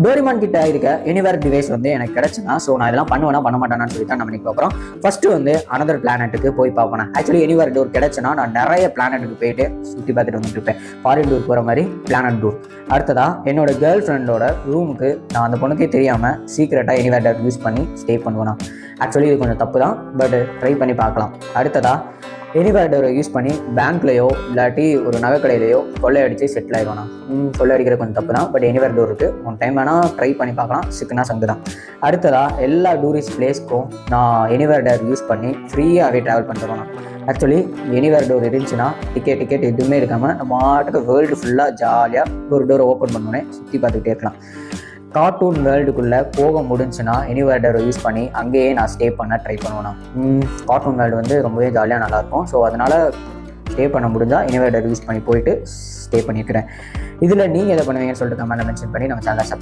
Doraemon கிட்ட இருக்க anywhere device வந்து எனக்கு கிடைச்சுன்னா ஸோ நான் இதெல்லாம் பண்ணுவேனா பண்ண மாட்டேன்னு சொல்லி தான் நம்ம இன்னைக்கு பார்க்குறோம். ஃபர்ஸ்ட் வந்து அனதர் பிளானட்டுக்கு போய் பார்ப்பேன். ஆக்சுவலி எனிவேர் டோர் கிடைச்சுன்னா நான் நிறைய பிளானட்டுக்கு போயிட்டு சுற்றி பார்த்துட்டு வந்துட்டு இருப்பேன். ஃபாரின் டூர் போகிற மாதிரி பிளானட் டூர். அடுத்ததா என்னோட கேர்ள் ஃப்ரெண்டோட ரூமுக்கு நான் அந்த பொண்ணுக்கே தெரியாமல் சீக்கிரட்டாக எனிவேர் டோர் யூஸ் பண்ணி ஸ்டே பண்ணுவேனா. ஆக்சுவலி இது கொஞ்சம் தப்பு தான், பட் ட்ரை பண்ணி பார்க்கலாம். அடுத்ததா எனிவேர் டோரை யூஸ் பண்ணி பேங்க்லையோ இல்லாட்டி ஒரு நகைக்கடையிலையோ கொள்ளையடிச்சு செட்டில் ஆயிடுவானா. கொள்ளையடிக்கிற கொஞ்சம் தப்பு தான், பட் எனிவேர் டோர் இருக்குது. ஒன் டைம் வேணால் ட்ரை பண்ணி பார்க்கலாம். சிக்குனா சங்கு தான். அடுத்ததா எல்லா டூரிஸ்ட் பிளேஸ்க்கும் நான் எனிவேர் டோர் யூஸ் பண்ணி ஃப்ரீயாகவே ட்ராவல் பண்ணிட்டு. ஆக்சுவலி எனிவேர் டோர் இருந்துச்சுன்னா டிக்கெட் எதுவுமே இருக்காமல் நம்ம மாட்டுக்கு வேர்ல்டு ஃபுல்லாக ஜாலியாக ஒரு டோரை ஓப்பன் பண்ணோன்னே சுற்றி பார்த்துக்கிட்டே இருக்கலாம். கார்ட்டூன் வேர்ல்டுக்குள்ளே போக முடிஞ்சுன்னா எனிவேர் டோரை யூஸ் பண்ணி அங்கேயே நான் ஸ்டே பண்ண ட்ரை பண்ணுவேன். கார்ட்டூன் வேர்ல்டு வந்து ரொம்பவே ஜாலியாக நல்லாயிருக்கும். ஸோ அதனால் ஸ்டே பண்ண முடிஞ்சால் எனிவேர் டோர் யூஸ் பண்ணி போயிட்டு ஸ்டே பண்ணியிருக்கிறேன். இதில் நீங்கள் எதை பண்ணுவீங்கன்னு சொல்லிட்டு கமெண்ட்டில் மென்ஷன் பண்ணி நம்ம சேனலை சப்ஸ்கிரைப்